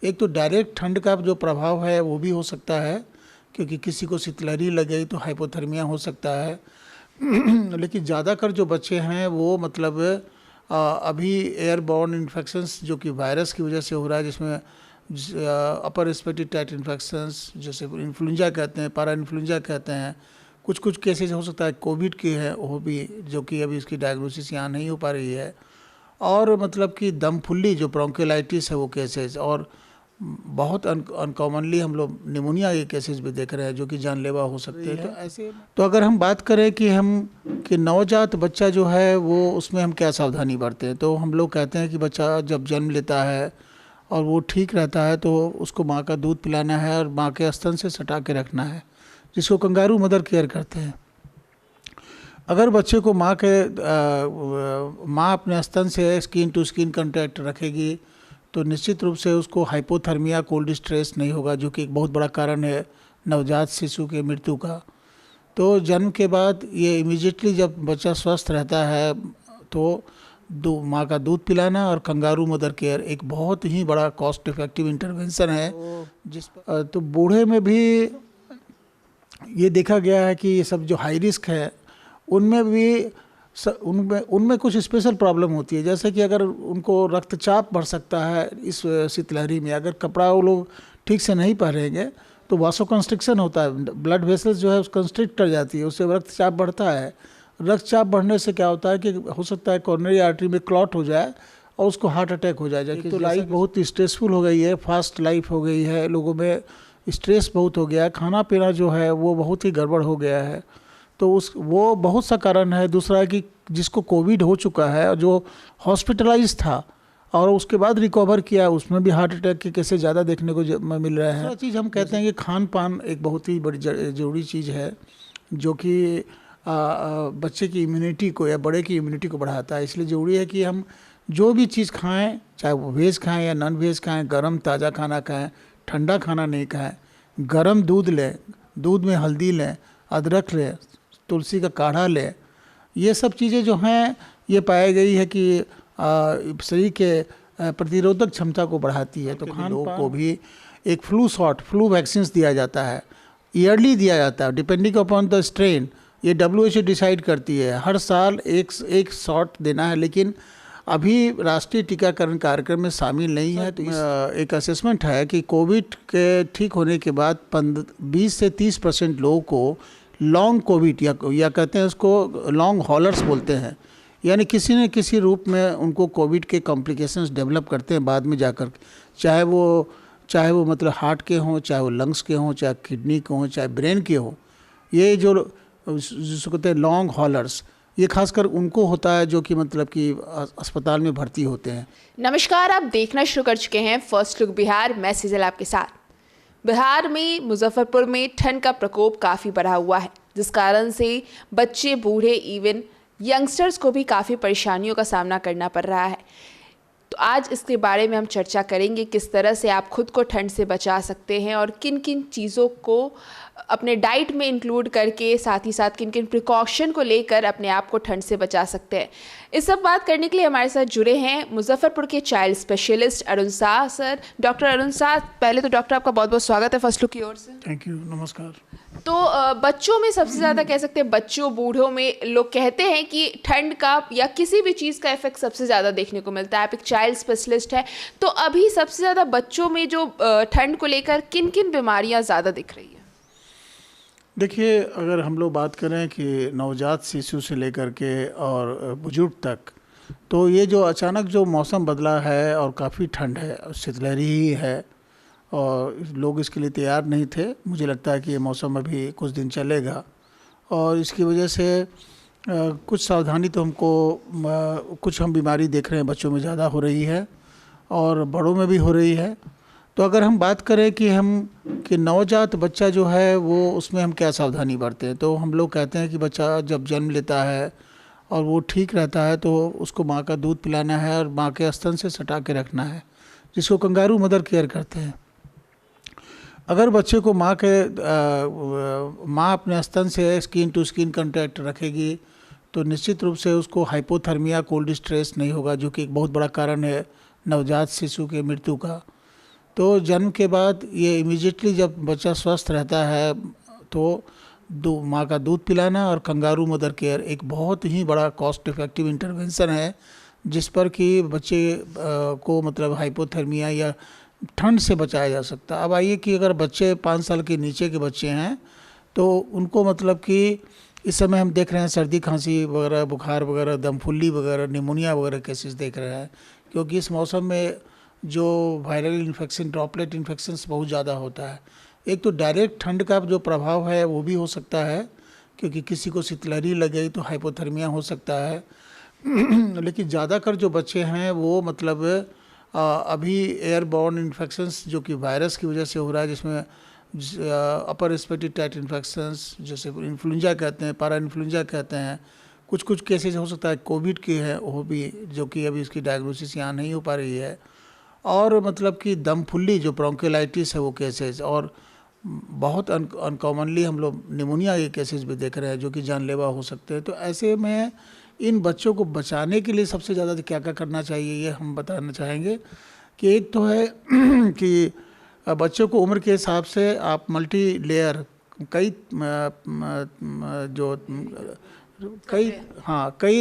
एक तो डायरेक्ट ठंड का जो प्रभाव है वो भी हो सकता है, क्योंकि किसी को शीतलहरी लग गई तो हाइपोथर्मिया हो सकता है। लेकिन ज़्यादातर जो बच्चे हैं वो मतलब अभी एयरबॉर्न इन्फेक्शंस जो कि वायरस की वजह से हो रहा है, जिसमें अपर रेस्पिरेटरी ट्रैक्ट इन्फेक्शंस जैसे इन्फ्लुएंजा कहते हैं, पैरा इन्फ्लुएंजा कहते हैं, कुछ कुछ केसेज हो सकता है कोविड के हैं वो भी, जो कि अभी इसकी डायग्नोसिस यहाँ नहीं हो पा रही है। और मतलब कि दम फुल्ली जो ब्रोंकियोलाइटिस है वो केसेज, और बहुत अनकॉमनली हम लोग निमोनिया के केसेस भी देख रहे हैं जो कि जानलेवा हो सकते हैं। तो ऐसे तो अगर हम बात करें कि नवजात बच्चा जो है वो उसमें हम क्या सावधानी बरतें, हैं तो हम लोग कहते हैं कि बच्चा जब जन्म लेता है और वो ठीक रहता है तो उसको माँ का दूध पिलाना है और माँ के स्तन से सटा के रखना है, जिसको कंगारू मदर केयर करते हैं। अगर बच्चे को माँ अपने स्तन से स्किन टू स्किन कांटेक्ट रखेगी तो निश्चित रूप से उसको हाइपोथर्मिया, कोल्ड स्ट्रेस नहीं होगा, जो कि एक बहुत बड़ा कारण है नवजात शिशु के मृत्यु का। तो जन्म के बाद ये इमीडिएटली जब बच्चा स्वस्थ रहता है तो माँ का दूध पिलाना और कंगारू मदर केयर एक बहुत ही बड़ा कॉस्ट इफेक्टिव इंटरवेंशन है। तो बूढ़े में भी ये देखा गया है कि ये सब जो हाई रिस्क है उनमें भी उनमें कुछ स्पेशल प्रॉब्लम होती है, जैसे कि अगर उनको रक्तचाप बढ़ सकता है इस शीतलहरी में, अगर कपड़ा वो लोग ठीक से नहीं पहनेंगे तो वासो कंस्ट्रिक्शन होता है, ब्लड वेसल्स जो है उस कंस्ट्रिक्ट कर जाती है, उससे रक्तचाप बढ़ता है। रक्तचाप बढ़ने से क्या होता है कि हो सकता है कॉर्नरी आर्टरी में क्लॉट हो जाए और उसको हार्ट अटैक हो जाए। तो लाइफ बहुत स्ट्रेसफुल हो गई है, फास्ट लाइफ हो गई है, लोगों में स्ट्रेस बहुत हो गया है, खाना पीना जो है वो बहुत ही गड़बड़ हो गया है। तो वो बहुत सा कारण है। दूसरा है कि जिसको कोविड हो चुका है और जो हॉस्पिटलाइज था और उसके बाद रिकवर किया, उसमें भी हार्ट अटैक के केसेस ज़्यादा देखने को मिल रहे हैं। दूसरा चीज़ हम कहते हैं कि खान पान एक बहुत ही बड़ी ज़रूरी चीज़ है, जो कि बच्चे की इम्यूनिटी को या बड़े की इम्यूनिटी को बढ़ाता है। इसलिए ज़रूरी है कि हम जो भी चीज़ खाएं, चाहे वो वेज खाएं या नॉन वेज खाएं, गर्म ताज़ा खाना खाएं, ठंडा खाना नहीं खाएं, गर्म दूध लें, दूध में हल्दी लें, अदरक लें, तुलसी का काढ़ा लें। ये सब चीज़ें जो हैं ये पाई गई है कि शरीर के प्रतिरोधक क्षमता को बढ़ाती है। तो लोगों को भी एक फ्लू वैक्सीन दिया जाता है, ईयरली दिया जाता है, डिपेंडिंग अपॉन द स्ट्रेन। ये WHO डिसाइड करती है, हर साल एक शॉट देना है, लेकिन अभी राष्ट्रीय टीकाकरण कार्यक्रम में शामिल नहीं है। तो एक असेसमेंट है कि कोविड के ठीक होने के बाद 20 से 30% लोगों को लॉन्ग कोविड या कहते हैं उसको लॉन्ग हॉलर्स बोलते हैं, यानी किसी न किसी रूप में उनको कोविड के कॉम्प्लिकेशंस डेवलप करते हैं बाद में जाकर, चाहे वो मतलब हार्ट के हों, चाहे वो लंग्स के हों, चाहे किडनी के हों, चाहे ब्रेन के हों। ये जो जिसको कहते हैं लॉन्ग हॉलर्स, ये खासकर उनको होता है जो कि मतलब कि अस्पताल में भर्ती होते हैं। नमस्कार, आप देखना शुरू कर चुके हैं फर्स्ट लुक बिहार। मैं सिजल आपके साथ। बिहार में मुजफ्फरपुर में ठंड का प्रकोप काफ़ी बढ़ा हुआ है, जिस कारण से बच्चे, बूढ़े, इवन यंगस्टर्स को भी काफ़ी परेशानियों का सामना करना पड़ रहा है। तो आज इसके बारे में हम चर्चा करेंगे, किस तरह से आप खुद को ठंड से बचा सकते हैं और किन किन चीज़ों को अपने डाइट में इंक्लूड करके, साथ ही साथ किन किन प्रिकॉशन को लेकर अपने आप को ठंड से बचा सकते हैं। इस सब बात करने के लिए हमारे साथ जुड़े हैं मुजफ्फरपुर के child specialist Arun Shah sir. Doctor Arun Shah, पहले तो डॉक्टर आपका बहुत बहुत स्वागत है फर्स्ट लुक की ओर से। थैंक यू, नमस्कार। तो बच्चों में सबसे ज़्यादा कह सकते हैं, बच्चों बूढ़ों में लोग कहते हैं कि ठंड का या किसी भी चीज़ का इफेक्ट सबसे ज़्यादा देखने को मिलता है। आप एक चाइल्ड स्पेशलिस्ट है, तो अभी सबसे ज़्यादा बच्चों में जो ठंड को लेकर किन किन बीमारियां ज़्यादा दिख रही है? देखिए, अगर हम लोग बात करें कि नवजात शिशु से लेकर के और बुजुर्ग तक, तो ये जो अचानक जो मौसम बदला है और काफ़ी ठंड है, शीतलहरी ही है और लोग इसके लिए तैयार नहीं थे। मुझे लगता है कि ये मौसम अभी कुछ दिन चलेगा और इसकी वजह से कुछ सावधानी तो हमको कुछ हम बीमारी देख रहे हैं बच्चों में ज़्यादा हो रही है और बड़ों में भी हो रही है। तो अगर हम बात करें कि नवजात बच्चा जो है वो उसमें हम क्या सावधानी बरतें, हैं तो हम लोग कहते हैं कि बच्चा जब जन्म लेता है और वो ठीक रहता है तो उसको माँ का दूध पिलाना है और माँ के स्तन से सटा के रखना है, जिसको कंगारू मदर केयर करते हैं। अगर बच्चे को माँ अपने स्तन से स्किन टू स्किन कांटेक्ट रखेगी तो निश्चित रूप से उसको हाइपोथर्मिया, कोल्ड स्ट्रेस नहीं होगा, जो कि एक बहुत बड़ा कारण है नवजात शिशु के मृत्यु का। तो जन्म के बाद ये इमीडिएटली जब बच्चा स्वस्थ रहता है तो माँ का दूध पिलाना और कंगारू मदर केयर एक बहुत ही बड़ा कॉस्ट इफेक्टिव इंटरवेंशन है, जिस पर कि बच्चे को मतलब हाइपोथर्मिया या ठंड से बचाया जा सकता है। अब आइए कि अगर बच्चे 5 साल के नीचे के बच्चे हैं तो उनको मतलब कि इस समय हम देख रहे हैं सर्दी खांसी वगैरह, बुखार वगैरह, दम फुल्ली वगैरह, निमोनिया वगैरह केसेस देख रहे हैं, क्योंकि इस मौसम में जो वायरल इन्फेक्शन, ड्रॉपलेट इन्फेक्शंस बहुत ज़्यादा होता है। एक तो डायरेक्ट ठंड का जो प्रभाव है वो भी हो सकता है, क्योंकि किसी को शीतलहरी लग गई तो हाइपोथर्मिया हो सकता है। लेकिन ज़्यादातर जो बच्चे हैं वो मतलब अभी एयरबॉर्न इन्फेक्शंस जो कि वायरस की वजह से हो रहा है, जिसमें अपर रेस्पिरेटरी ट्रैक्ट इन्फेक्शंस जैसे इन्फ्लुएंजा कहते हैं, पैरा इन्फ्लुएंजा कहते हैं, कुछ कुछ केसेस हो सकता है कोविड के हैं वो भी, जो कि अभी इसकी डायग्नोसिस यहाँ नहीं हो पा रही है। और मतलब कि दम फुल्ली जो ब्रोंकियोलाइटिस है वो केसेस, और बहुत अनकॉमनली हम लोग निमोनिया के केसेस भी देख रहे हैं जो कि जानलेवा हो सकते हैं। तो ऐसे में इन बच्चों को बचाने के लिए सबसे ज़्यादा क्या क्या करना चाहिए ये हम बताना चाहेंगे कि एक तो है कि बच्चों को उम्र के हिसाब से आप मल्टी लेयर कई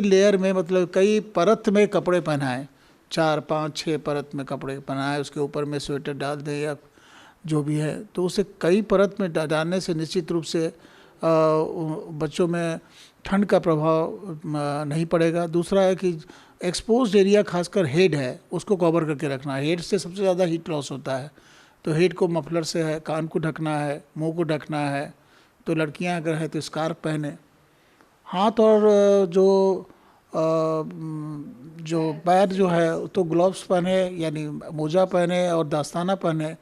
लेयर में मतलब कई परत में कपड़े पहनाएं, 4, 5, 6 परत में कपड़े पहनाएं, उसके ऊपर में स्वेटर डाल दें या जो भी है, तो उसे कई परत में डालने से निश्चित रूप से बच्चों में ठंड का प्रभाव नहीं पड़ेगा। दूसरा है कि एक्सपोज्ड एरिया खासकर हेड है उसको कवर करके रखना, हेड से सबसे ज़्यादा हीट लॉस होता है, तो हेड को मफलर से है, कान को ढकना है, मुंह को ढकना है, तो लड़कियां अगर है तो स्कार्फ पहने, हाथ और जो पैर जो है तो ग्लव्स पहने यानी मोजा पहने और दास्ताना पहने,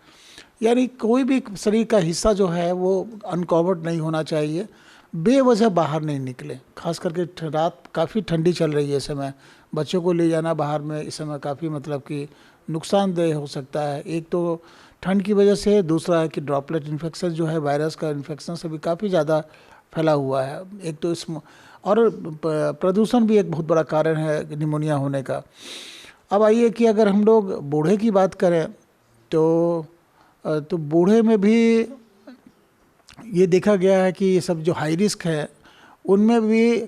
यानी कोई भी शरीर का हिस्सा जो है वो अनकवर्ड नहीं होना चाहिए। बेवजह बाहर नहीं निकले, खास करके रात काफ़ी ठंडी चल रही है इस समय, बच्चों को ले जाना बाहर में इस समय काफ़ी मतलब कि नुकसानदेह हो सकता है। एक तो ठंड की वजह से, दूसरा है कि ड्रॉपलेट इन्फेक्शन जो है वायरस का इन्फेक्शन से भी काफ़ी ज़्यादा फैला हुआ है। एक तो और प्रदूषण भी एक बहुत बड़ा कारण है निमोनिया होने का। अब आइए कि अगर हम लोग बूढ़े की बात करें तो बूढ़े में भी ये देखा गया है कि ये सब जो हाई रिस्क है उनमें भी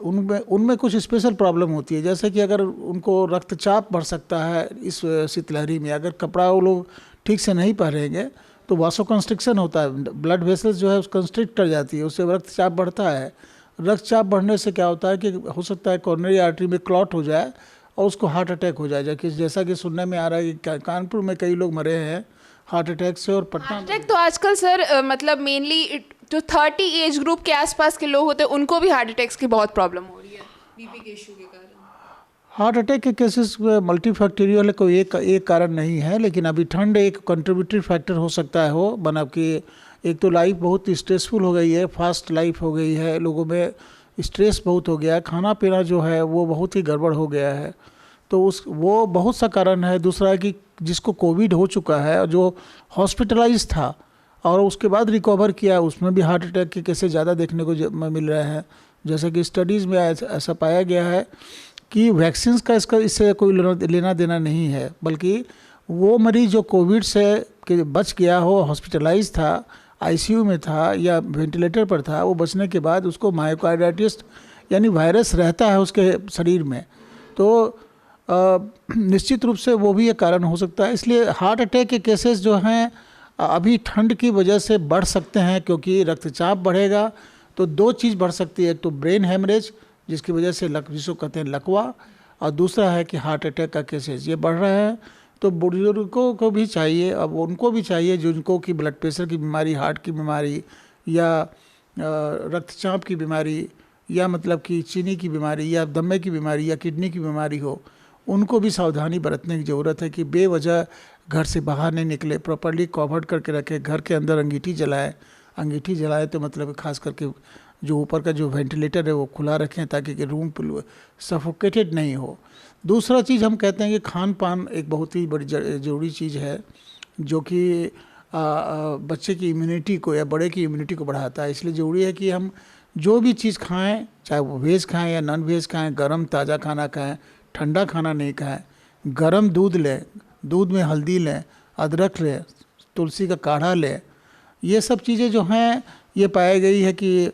उनमें कुछ स्पेशल प्रॉब्लम होती है, जैसे कि अगर उनको रक्तचाप बढ़ सकता है इस शीतलहरी में, अगर कपड़ा वो लोग ठीक से नहीं पहनेंगे तो वासोकंस्ट्रिक्शन होता है, ब्लड वेसल्स जो है कंस्ट्रिक्ट कर जाती है, उससे रक्तचाप बढ़ता है। रक्तचाप बढ़ने से क्या होता है कि हो सकता है कॉर्नरी आर्टरी में क्लॉट हो जाए और उसको हार्ट अटैक हो जाए, जैसा कि सुनने में आ रहा है कि कानपुर में कई लोग मरे हैं हार्ट अटैक से। और पटना अटैक तो आजकल सर मतलब मेनली जो 30 एज ग्रुप के आसपास के लोग होते हैं उनको भी हार्ट अटैक्स की बहुत प्रॉब्लम हो रही है बीपी के इशू के कारण। हार्ट अटैक के केसेस मल्टीफैक्टोरियल है, कोई एक कारण नहीं है, लेकिन अभी ठंड एक कंट्रीब्यूटरी फैक्टर हो सकता है हो बना कि एक तो लाइफ बहुत स्ट्रेसफुल हो गई है, फास्ट लाइफ हो गई है, लोगों में स्ट्रेस बहुत हो गया है, खाना पीना जो है वो बहुत ही गड़बड़ हो गया है, तो वो बहुत सा कारण है। दूसरा है कि जिसको कोविड हो चुका है और जो हॉस्पिटलाइज था और उसके बाद रिकवर किया, उसमें भी हार्ट अटैक के केसेस ज़्यादा देखने को मिल रहे हैं। जैसे कि स्टडीज़ में ऐसा पाया गया है कि वैक्सीन्स का इससे कोई लेना देना नहीं है, बल्कि वो मरीज़ जो कोविड से बच गया हो, हॉस्पिटलाइज था, आईसीयू में था या वेंटिलेटर पर था, वो बचने के बाद उसको मायोकार्डाइटिस यानी वायरस रहता है उसके शरीर में, तो निश्चित रूप से वो भी एक कारण हो सकता है। इसलिए हार्ट अटैक के केसेस जो हैं अभी ठंड की वजह से बढ़ सकते हैं, क्योंकि रक्तचाप बढ़ेगा तो 2 चीज़ बढ़ सकती है, एक तो ब्रेन हेमरेज जिसकी वजह से जिसको कहते हैं लकवा, और दूसरा है कि हार्ट अटैक का केसेस ये बढ़ रहे हैं। तो बुजुर्गों को भी चाहिए, अब उनको भी चाहिए जिनको कि ब्लड प्रेशर की बीमारी, हार्ट की बीमारी या रक्तचाप की बीमारी या मतलब कि चीनी की बीमारी या दमे की बीमारी या किडनी की बीमारी हो, उनको भी सावधानी बरतने की ज़रूरत है कि बेवजह घर से बाहर नहीं निकले, प्रॉपर्ली कवर्ड करके रखें, घर के अंदर अंगीठी जलाएं तो मतलब खास करके जो ऊपर का जो वेंटिलेटर है वो खुला रखें ताकि कि रूम सफोकेटेड नहीं हो। दूसरा चीज़ हम कहते हैं कि खान पान एक बहुत ही बड़ी ज़रूरी चीज़ है जो कि बच्चे की इम्यूनिटी को या बड़े की इम्यूनिटी को बढ़ाता है। इसलिए ज़रूरी है कि हम जो भी चीज़ खाएं, चाहे वो वेज खाएं या नॉन वेज खाएं, गर्म ताज़ा खाना खाएं, ठंडा खाना नहीं खाएं, गर्म दूध लें, दूध में हल्दी लें अदरक लें, तुलसी का काढ़ा लें। ये सब चीज़ें जो हैं ये पाई गई है कि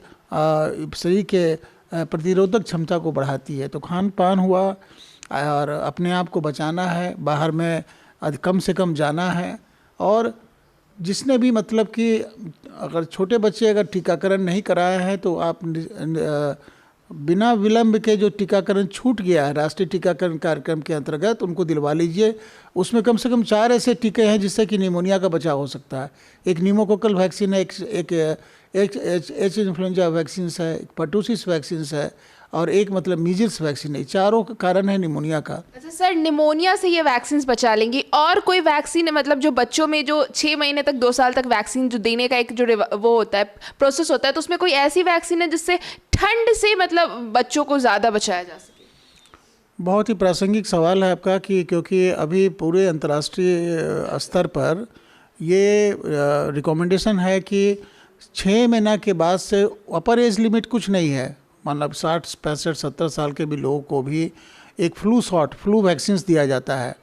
शरीर के प्रतिरोधक क्षमता को बढ़ाती है। तो खान पान हुआ, और अपने आप को बचाना है, बाहर में कम से कम जाना है। और जिसने भी मतलब कि अगर छोटे बच्चे अगर टीकाकरण नहीं कराए हैं तो आप बिना विलंब के जो टीकाकरण छूट गया है राष्ट्रीय टीकाकरण कार्यक्रम के अंतर्गत उनको दिलवा लीजिए। उसमें कम से कम 4 ऐसे टीके हैं जिससे कि निमोनिया का बचाव हो सकता है। एक न्यूमोकोकल वैक्सीन है, एक एच इन्फ्लुएंजा वैक्सीन है, एक पर्टूसिस वैक्सीन है, और एक मतलब मीजल्स वैक्सीन है। चारों का कारण है निमोनिया का। अच्छा सर, निमोनिया से ये वैक्सीन बचा लेंगी, और कोई वैक्सीन है मतलब जो बच्चों में जो 6 महीने तक 2 साल तक वैक्सीन जो देने का एक जो वो होता है प्रोसेस होता है, तो उसमें कोई ऐसी वैक्सीन है जिससे ठंड से मतलब बच्चों को ज़्यादा बचाया जा सके? बहुत ही प्रासंगिक सवाल है आपका कि क्योंकि अभी पूरे अंतर्राष्ट्रीय स्तर पर ये रिकमेंडेशन है कि 6 महीना के बाद से अपर एज लिमिट कुछ नहीं है, मतलब 60, 65, 70 साल के भी लोगों को भी एक फ्लू वैक्सीन दिया जाता है,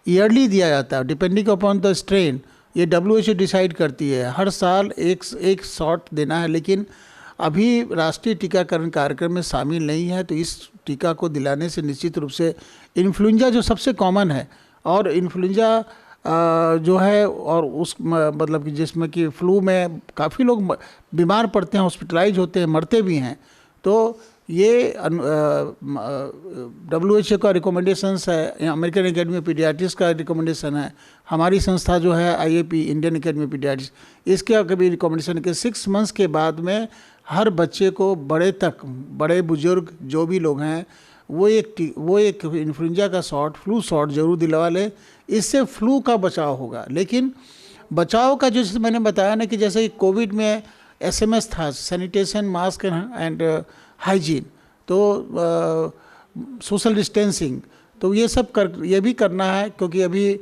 ईयरली दिया जाता है, डिपेंडिंग अपॉन द स्ट्रेन। ये WHO डिसाइड करती है, हर साल एक शॉट देना है, लेकिन अभी राष्ट्रीय टीकाकरण कार्यक्रम में शामिल नहीं है। तो इस टीका को दिलाने से निश्चित रूप से इन्फ्लुएंजा जो सबसे कॉमन है, और इन्फ्लुएंजा जो है, और उस मतलब कि जिसमें कि फ्लू में काफ़ी लोग बीमार पड़ते हैं, हॉस्पिटलाइज होते हैं, मरते भी हैं। तो ये WHO का रिकमेंडेशंस है, अमेरिकन एकेडमी ऑफ पीडियाट्रिक्स का रिकमेंडेशन है, हमारी संस्था जो है IAP, Indian academy of paediatrics, इसका कभी रिकमेंडेशन कि 6 मंथ्स के बाद में हर बच्चे को, बड़े बुजुर्ग जो भी लोग हैं, वो एक इन्फ्लुएंजा का फ्लू शॉट जरूर दिलवा लें। इससे फ्लू का बचाव होगा। लेकिन बचाव का जैसे मैंने बताया ना कि जैसे कोविड में SMS था, सैनिटेशन, मास्क एंड हाइजीन, तो सोशल डिस्टेंसिंग, तो ये भी करना है। क्योंकि अभी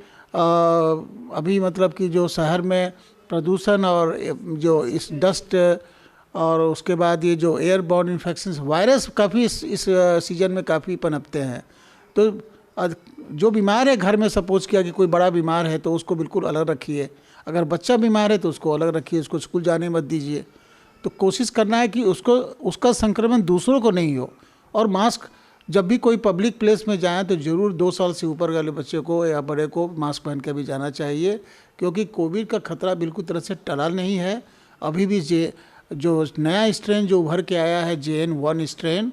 मतलब कि जो शहर में प्रदूषण और जो इस डस्ट और उसके बाद ये जो एयरबॉर्न इन्फेक्शंस, वायरस काफ़ी इस सीजन में काफ़ी पनपते हैं। तो जो बीमार है घर में, सपोज किया कि कोई बड़ा बीमार है तो उसको बिल्कुल अलग रखिए, अगर बच्चा बीमार है तो उसको अलग रखिए, उसको स्कूल जाने मत दीजिए। तो कोशिश करना है कि उसका संक्रमण दूसरों को नहीं हो। और मास्क, जब भी कोई पब्लिक प्लेस में जाएं तो ज़रूर 2 साल से ऊपर वाले बच्चे को या बड़े को मास्क पहन के भी जाना चाहिए, क्योंकि कोविड का खतरा बिल्कुल तरह से टला नहीं है। अभी भी जो नया स्ट्रेन जो उभर के आया है, JN.1 स्ट्रेन,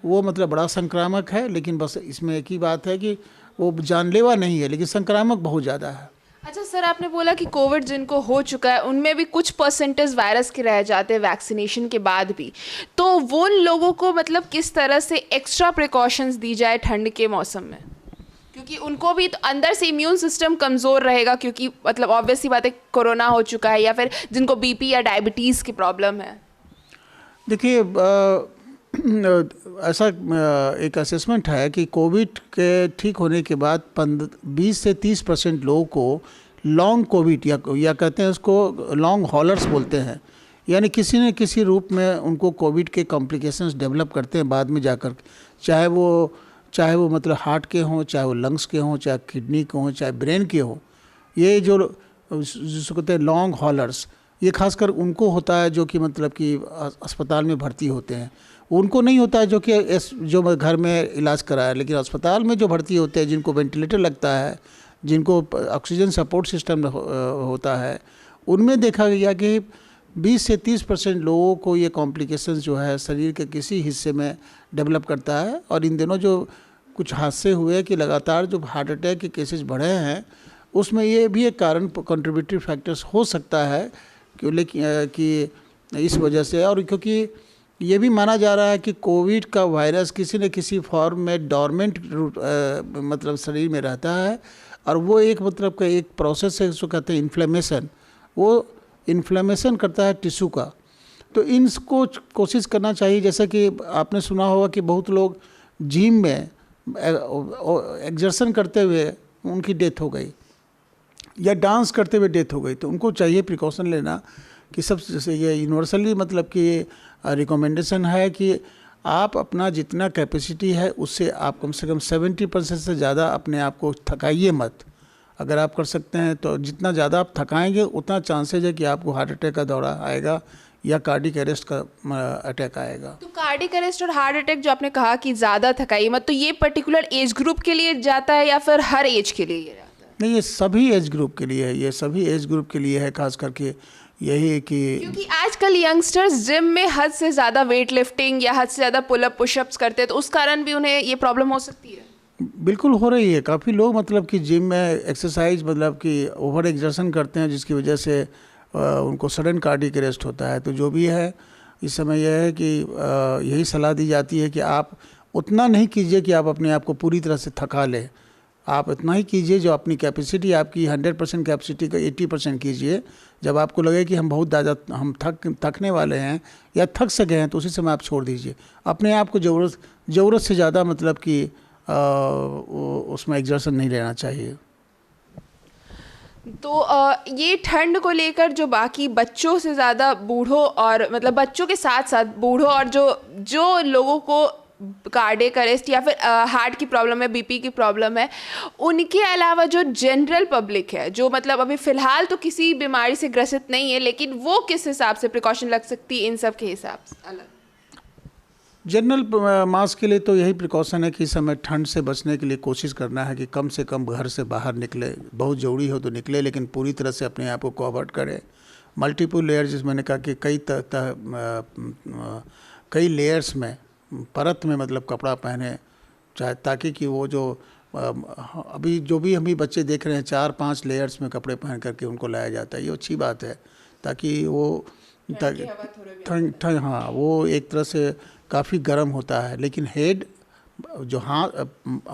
वो मतलब बड़ा संक्रामक है। लेकिन बस इसमें एक ही बात है कि वो जानलेवा नहीं है, लेकिन संक्रामक बहुत ज़्यादा है। अच्छा सर, आपने बोला कि कोविड जिनको हो चुका है उनमें भी कुछ परसेंटेज वायरस के रह जाते हैं वैक्सीनेशन के बाद भी, तो वो लोगों को मतलब किस तरह से एक्स्ट्रा प्रिकॉशंस दी जाए ठंड के मौसम में? क्योंकि उनको भी तो अंदर से इम्यून सिस्टम कमज़ोर रहेगा, क्योंकि मतलब ऑब्वियस सी बात है कोरोना हो चुका है, या फिर जिनको BP या डायबिटीज़ की प्रॉब्लम है। देखिए, ऐसा एक असेसमेंट है कि कोविड के ठीक होने के बाद 20 से 30% लोगों को लॉन्ग कोविड या कहते हैं उसको लॉन्ग हॉलर्स बोलते हैं, यानी किसी न किसी रूप में उनको कोविड के कॉम्प्लिकेशंस डेवलप करते हैं बाद में जाकर, चाहे वो मतलब हार्ट के हों, चाहे वो लंग्स के हों, चाहे किडनी के हों, चाहे ब्रेन के हों। ये जिसको कहते हैं लॉन्ग हॉलर्स, ये खासकर उनको होता है जो कि मतलब कि अस्पताल में भर्ती होते हैं। उनको नहीं होता है जो घर में इलाज कराया, लेकिन अस्पताल में जो भर्ती होते हैं, जिनको वेंटिलेटर लगता है, जिनको ऑक्सीजन सपोर्ट सिस्टम होता है, उनमें देखा गया कि 20 से 30% लोगों को ये कॉम्प्लिकेशंस जो है शरीर के किसी हिस्से में डेवलप करता है। और इन दिनों जो कुछ हादसे हुए कि लगातार जो हार्ट अटैक के केसेस बढ़े हैं, उसमें ये भी एक कारण, कंट्रीब्यूटरी फैक्टर्स हो सकता है कि इस वजह से। और क्योंकि ये भी माना जा रहा है कि कोविड का वायरस किसी न किसी फॉर्म में डॉर्मेंट मतलब शरीर में रहता है, और वो एक मतलब का एक प्रोसेस है जिसको कहते हैं इन्फ्लेमेशन, वो इन्फ्लेमेशन करता है टिश्यू का। तो इनको कोशिश करना चाहिए, जैसा कि आपने सुना होगा कि बहुत लोग जिम में एक्सर्सन करते हुए उनकी डेथ हो गई, या डांस करते हुए डेथ हो गई। तो उनको चाहिए प्रिकॉशन लेना कि सब जैसे ये यूनिवर्सली मतलब कि रिकमेंडेशन है कि आप अपना जितना कैपेसिटी है उससे आप कम से कम 70% से ज़्यादा अपने आप को थकाइए मत। अगर आप कर सकते हैं तो जितना ज़्यादा आप थकाएंगे उतना चांसेज है कि आपको हार्ट अटैक का दौरा आएगा या कार्डिक अरेस्ट का अटैक आएगा। तो कार्डिक अरेस्ट और हार्ट अटैक जो आपने कहा कि ज़्यादा थकाई मत, तो ये पर्टिकुलर एज ग्रुप के लिए जाता है या फिर हर एज के लिए ये जाता है? नहीं, ये सभी एज ग्रुप के लिए है, ये सभी एज ग्रुप के लिए है, खास करके यही कि क्योंकि आजकल यंगस्टर्स जिम में हद से ज़्यादा वेट लिफ्टिंग या हद से ज़्यादा पुलअप पुशअप्स करते हैं, तो उस कारण भी उन्हें ये प्रॉब्लम हो सकती है। बिल्कुल हो रही है। काफ़ी लोग मतलब कि जिम में एक्सरसाइज मतलब कि ओवर एक्सर्शन करते हैं, जिसकी वजह से उनको सडन कार्डिक अरेस्ट होता है। तो जो भी है इस समय यह है कि यही सलाह दी जाती है कि आप उतना नहीं कीजिए कि आप अपने आप को पूरी तरह से थका लें। आप इतना ही कीजिए जो अपनी कैपेसिटी आपकी 100% कैपेसिटी का 80% कीजिए। जब आपको लगे कि हम बहुत ज़्यादा थकने वाले हैं या थक सके हैं तो उसी समय आप छोड़ दीजिए। अपने आप को ज़रूरत से ज़्यादा मतलब कि उसमें एग्जर्शन नहीं लेना चाहिए। तो ये ठंड को लेकर जो बाकी बच्चों से ज़्यादा बूढ़ों और मतलब बच्चों के साथ साथ बूढ़ों और जो लोगों को कार्डियक अरेस्ट या फिर हार्ट की प्रॉब्लम है, बीपी की प्रॉब्लम है, उनके अलावा जो जनरल पब्लिक है जो मतलब अभी फ़िलहाल तो किसी बीमारी से ग्रसित नहीं है, लेकिन वो किस हिसाब से प्रिकॉशन लग सकती है इन सब के हिसाब से अलग? जनरल मास के लिए तो यही प्रिकॉशन है कि इस समय ठंड से बचने के लिए कोशिश करना है कि कम से कम घर से बाहर निकले। बहुत ज़रूरी हो तो निकले, लेकिन पूरी तरह से अपने आप को कवर्ड करें। मल्टीपल लेयर, जिस मैंने कहा कि कई लेयर्स में, परत में मतलब कपड़ा पहने, चाहे ताकि कि वो जो अभी जो भी हम बच्चे देख रहे हैं 4-5 लेयर्स में कपड़े पहन करके उनको लाया जाता है। ये अच्छी बात है ताकि वो ठंड, हाँ, वो एक तरह से काफ़ी गर्म होता है। लेकिन हेड जो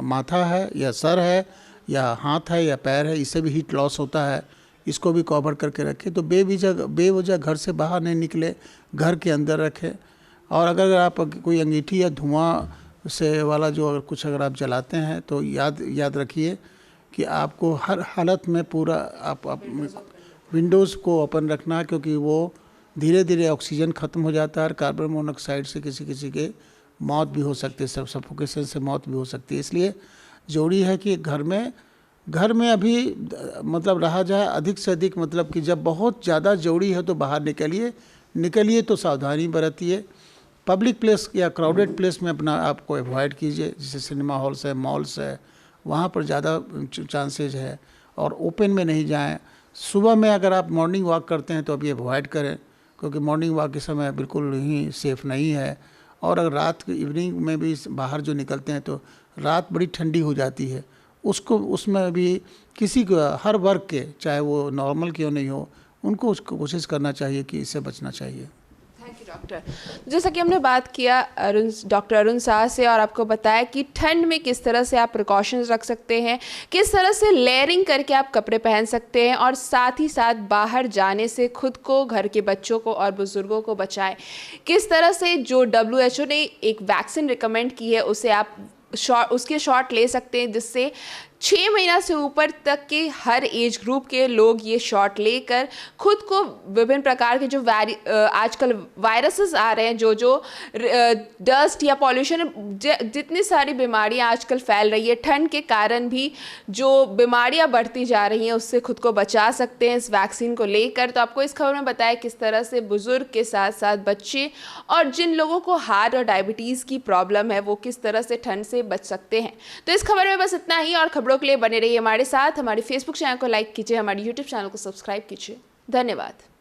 माथा है या सर है या हाथ है या पैर है, इससे भी हीट लॉस होता है। इसको भी कवर करके रखें। तो बेवजह घर से बाहर नहीं निकले, घर के अंदर रखें। और अगर आप कोई अंगीठी या धुआं से वाला जो अगर आप जलाते हैं तो याद रखिए कि आपको हर हालत में पूरा आप विंडोज़ को ओपन रखना है, क्योंकि वो धीरे धीरे ऑक्सीजन ख़त्म हो जाता है और कार्बन मोनोऑक्साइड से किसी के मौत भी हो सकती है, सफोकेशन से मौत भी हो सकती है। इसलिए ज़रूरी है कि घर में अभी मतलब रहा जाए अधिक से अधिक। मतलब कि जब बहुत ज़्यादा ज़रूरी है तो बाहर निकलिए तो सावधानी बरतिए। पब्लिक प्लेस या क्राउडेड प्लेस में अपना आपको अवॉइड कीजिए, जैसे सिनेमा हॉल्स है, मॉल्स है, वहाँ पर ज़्यादा चांसेज है। और ओपन में नहीं जाएं। सुबह में अगर आप मॉर्निंग वॉक करते हैं तो अभी अवॉइड करें, क्योंकि मॉर्निंग वॉक के समय बिल्कुल ही सेफ़ नहीं है। और अगर रात के इवनिंग में भी बाहर जो निकलते हैं तो रात बड़ी ठंडी हो जाती है। उसमें भी किसी को, हर वर्ग के, चाहे वो नॉर्मल क्यों नहीं हो, उनको कोशिश करना चाहिए कि इससे बचना चाहिए। Thank you doctor. जैसा कि हमने बात किया डॉक्टर अरुण साह से और आपको बताया कि ठंड में किस तरह से आप प्रिकॉशंस रख सकते हैं, किस तरह से लेयरिंग करके आप कपड़े पहन सकते हैं और साथ ही साथ बाहर जाने से खुद को, घर के बच्चों को और बुज़ुर्गों को बचाएं। किस तरह से जो WHO ने एक वैक्सीन रिकमेंड की है उसे आप उसके शॉट ले सकते हैं, जिससे 6 महीना से ऊपर तक के हर एज ग्रुप के लोग ये शॉट लेकर खुद को विभिन्न प्रकार के जो आजकल वायरसेस आ रहे हैं, जो डस्ट या पॉल्यूशन, जितनी सारी बीमारियां आजकल फैल रही है, ठंड के कारण भी जो बीमारियां बढ़ती जा रही हैं, उससे खुद को बचा सकते हैं इस वैक्सीन को लेकर। तो आपको इस खबर में बताया किस तरह से बुजुर्ग के साथ साथ बच्चे और जिन लोगों को हार्ट और डायबिटीज़ की प्रॉब्लम है वो किस तरह से ठंड से बच सकते हैं। तो इस खबर में बस इतना ही, और खबरों के लिए बने रहिए हमारे साथ। हमारे फेसबुक चैनल को लाइक कीजिए, हमारे यूट्यूब चैनल को सब्सक्राइब कीजिए। धन्यवाद।